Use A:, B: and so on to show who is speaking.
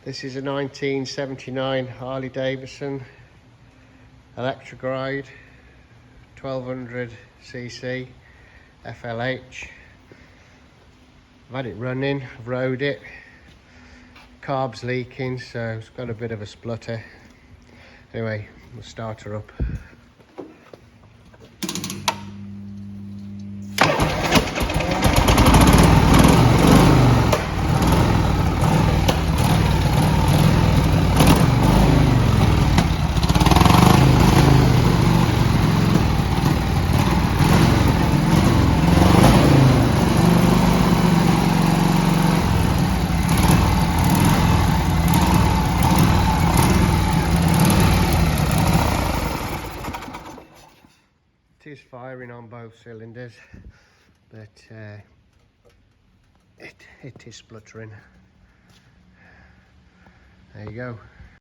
A: This is a 1979 Harley Davidson Electra grade 1200cc FLH. I've had it running, I've rode it. Carb's leaking, so it's got a bit of a splutter. Anyway, we'll start her up. It is firing on both cylinders, but it is spluttering. There you go.